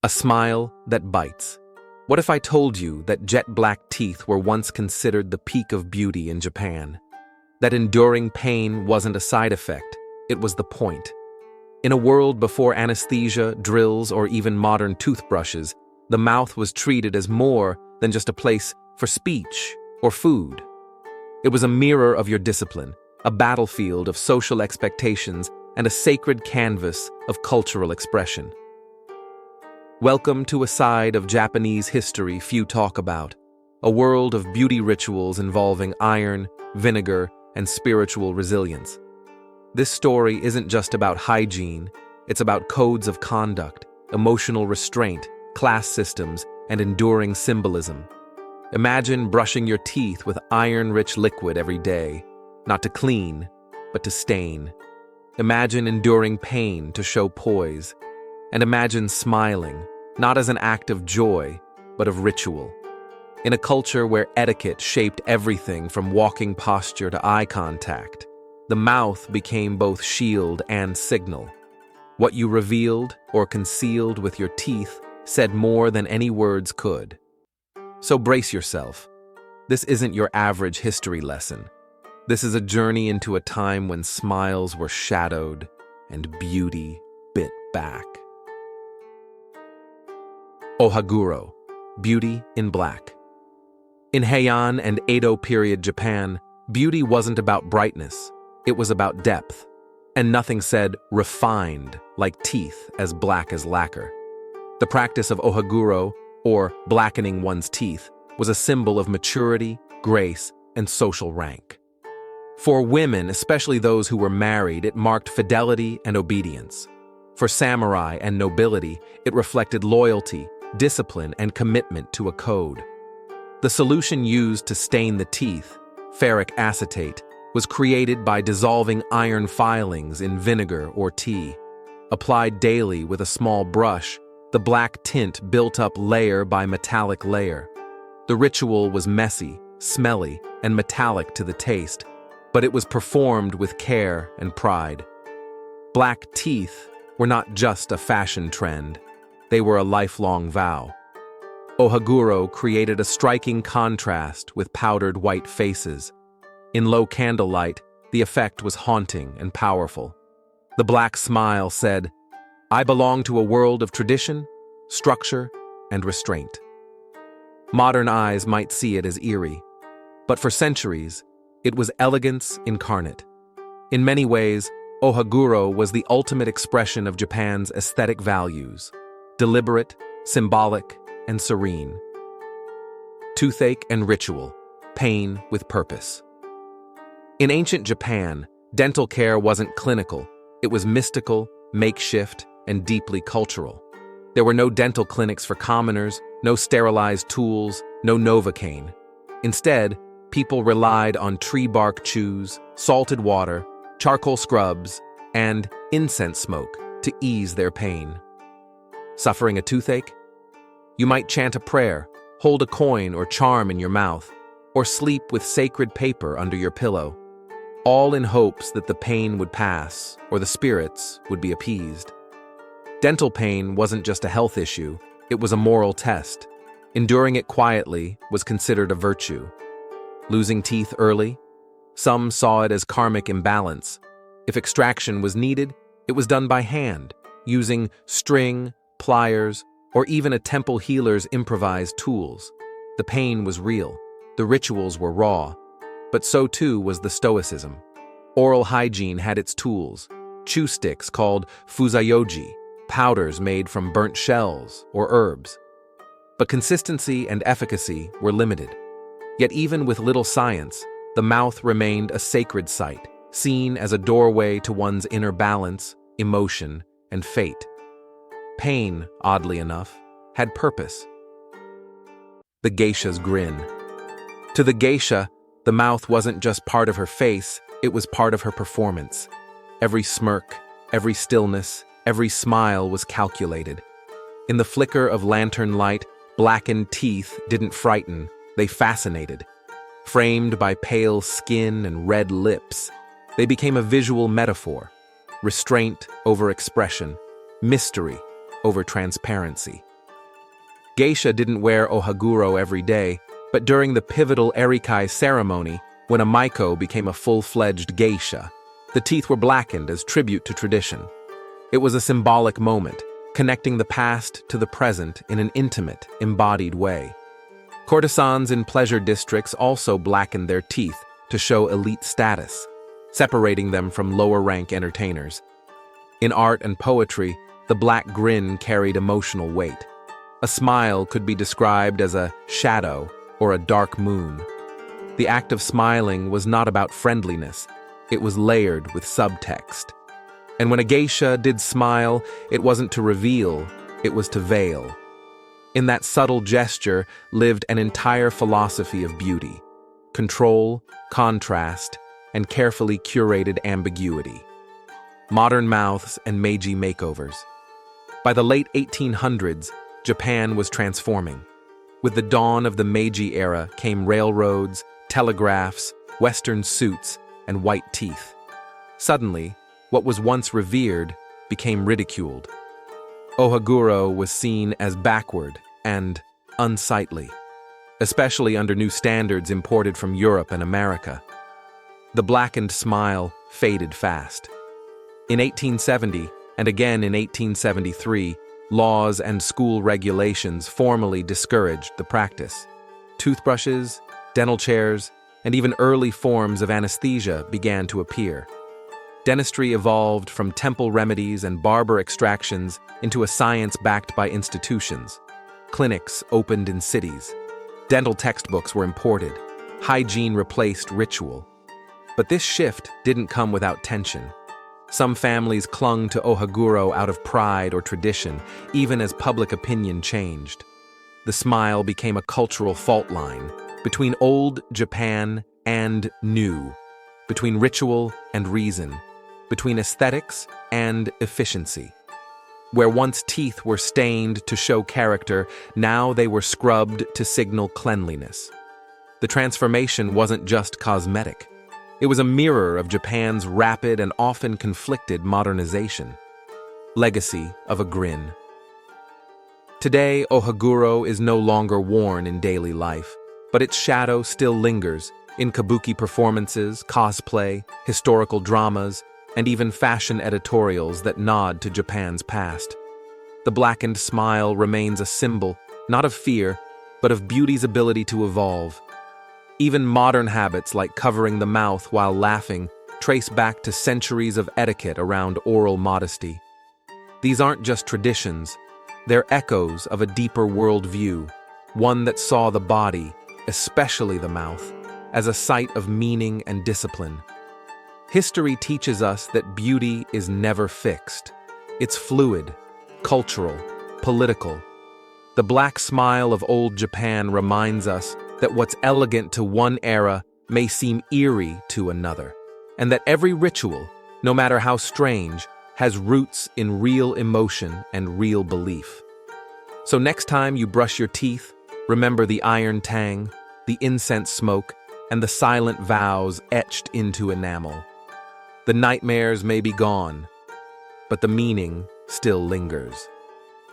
A smile that bites. What if I told you that jet black teeth were once considered the peak of beauty in Japan? That enduring pain wasn't a side effect, it was the point. In a world before anesthesia, drills, or even modern toothbrushes, the mouth was treated as more than just a place for speech or food. It was a mirror of your discipline, a battlefield of social expectations, and a sacred canvas of cultural expression. Welcome to a side of Japanese history few talk about, a world of beauty rituals involving iron, vinegar, and spiritual resilience. This story isn't just about hygiene, it's about codes of conduct, emotional restraint, class systems, and enduring symbolism. Imagine brushing your teeth with iron-rich liquid every day, not to clean, but to stain. Imagine enduring pain to show poise. And imagine smiling, not as an act of joy, but of ritual. In a culture where etiquette shaped everything from walking posture to eye contact, the mouth became both shield and signal. What you revealed or concealed with your teeth said more than any words could. So brace yourself. This isn't your average history lesson. This is a journey into a time when smiles were shadowed and beauty bit back. Ohaguro, beauty in black. In Heian and Edo period Japan, beauty wasn't about brightness, it was about depth. And nothing said refined like teeth as black as lacquer. The practice of Ohaguro, or blackening one's teeth, was a symbol of maturity, grace, and social rank. For women, especially those who were married, it marked fidelity and obedience. For samurai and nobility, it reflected loyalty, discipline, and commitment to a code. The solution used to stain the teeth, ferric acetate, was created by dissolving iron filings in vinegar or tea. Applied daily with a small brush, the black tint built up layer by metallic layer. The ritual was messy, smelly, and metallic to the taste, but it was performed with care and pride. Black teeth were not just a fashion trend. They were a lifelong vow. Ohaguro created a striking contrast with powdered white faces. In low candlelight, the effect was haunting and powerful. The black smile said, "I belong to a world of tradition, structure, and restraint." Modern eyes might see it as eerie, but for centuries, it was elegance incarnate. In many ways, Ohaguro was the ultimate expression of Japan's aesthetic values. Deliberate, symbolic, and serene. Toothache and ritual, pain with purpose. In ancient Japan, dental care wasn't clinical, it was mystical, makeshift, and deeply cultural. There were no dental clinics for commoners, no sterilized tools, no Novocaine. Instead, people relied on tree bark chews, salted water, charcoal scrubs, and incense smoke to ease their pain. Suffering a toothache? You might chant a prayer, hold a coin or charm in your mouth, or sleep with sacred paper under your pillow, all in hopes that the pain would pass or the spirits would be appeased. Dental pain wasn't just a health issue, it was a moral test. Enduring it quietly was considered a virtue. Losing teeth early? Some saw it as karmic imbalance. If extraction was needed, it was done by hand, using string, pliers, or even a temple healer's improvised tools. The pain was real, the rituals were raw, but so too was the stoicism. Oral hygiene had its tools, chew sticks called fusayoji, powders made from burnt shells or herbs. But consistency and efficacy were limited. Yet even with little science, the mouth remained a sacred site, seen as a doorway to one's inner balance, emotion, and fate. Pain, oddly enough, had purpose. The geisha's grin. To the geisha, the mouth wasn't just part of her face, it was part of her performance. Every smirk, every stillness, every smile was calculated. In the flicker of lantern light, blackened teeth didn't frighten, they fascinated. Framed by pale skin and red lips, they became a visual metaphor. Restraint over expression, mystery over transparency. Geisha didn't wear Ohaguro every day, but during the pivotal Erikai ceremony, when a Maiko became a full-fledged geisha, the teeth were blackened as tribute to tradition. It was a symbolic moment, connecting the past to the present in an intimate, embodied way. Courtesans in pleasure districts also blackened their teeth to show elite status, separating them from lower-rank entertainers. In art and poetry, the black grin carried emotional weight. A smile could be described as a shadow or a dark moon. The act of smiling was not about friendliness, it was layered with subtext. And when a geisha did smile, it wasn't to reveal, it was to veil. In that subtle gesture lived an entire philosophy of beauty: control, contrast, and carefully curated ambiguity. Modern mouths and Meiji makeovers. By the late 1800s, Japan was transforming. With the dawn of the Meiji era came railroads, telegraphs, Western suits, and white teeth. Suddenly, what was once revered became ridiculed. Ohaguro was seen as backward and unsightly, especially under new standards imported from Europe and America. The blackened smile faded fast. In 1870, and again in 1873, laws and school regulations formally discouraged the practice. Toothbrushes, dental chairs, and even early forms of anesthesia began to appear. Dentistry evolved from temple remedies and barber extractions into a science backed by institutions. Clinics opened in cities. Dental textbooks were imported. Hygiene replaced ritual. But this shift didn't come without tension. Some families clung to Ohaguro out of pride or tradition, even as public opinion changed. The smile became a cultural fault line between old Japan and new, between ritual and reason, between aesthetics and efficiency. Where once teeth were stained to show character, now they were scrubbed to signal cleanliness. The transformation wasn't just cosmetic. It was a mirror of Japan's rapid and often conflicted modernization. Legacy of a grin. Today, Ohaguro is no longer worn in daily life, but its shadow still lingers in kabuki performances, cosplay, historical dramas, and even fashion editorials that nod to Japan's past. The blackened smile remains a symbol, not of fear, but of beauty's ability to evolve. Even modern habits like covering the mouth while laughing trace back to centuries of etiquette around oral modesty. These aren't just traditions, they're echoes of a deeper worldview, one that saw the body, especially the mouth, as a site of meaning and discipline. History teaches us that beauty is never fixed. It's fluid, cultural, political. The black smile of old Japan reminds us that what's elegant to one era may seem eerie to another, and that every ritual, no matter how strange, has roots in real emotion and real belief. So next time you brush your teeth, remember the iron tang, the incense smoke, and the silent vows etched into enamel. The nightmares may be gone, but the meaning still lingers.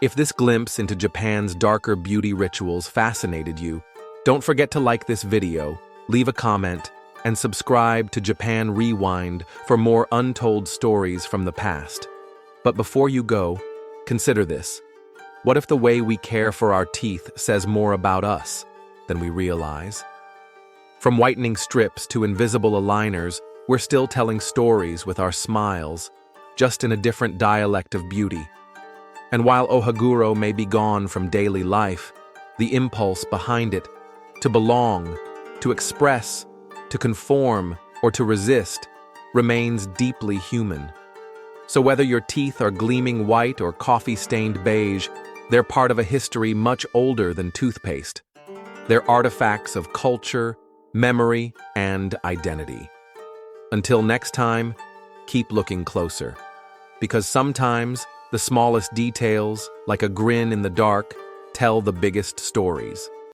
If this glimpse into Japan's darker beauty rituals fascinated you, don't forget to like this video, leave a comment, and subscribe to Japan Rewind for more untold stories from the past. But before you go, consider this. What if the way we care for our teeth says more about us than we realize? From whitening strips to invisible aligners, we're still telling stories with our smiles, just in a different dialect of beauty. And while Ohaguro may be gone from daily life, the impulse behind it, to belong, to express, to conform, or to resist, remains deeply human. So whether your teeth are gleaming white or coffee-stained beige, they're part of a history much older than toothpaste. They're artifacts of culture, memory, and identity. Until next time, keep looking closer. Because sometimes, the smallest details, like a grin in the dark, tell the biggest stories.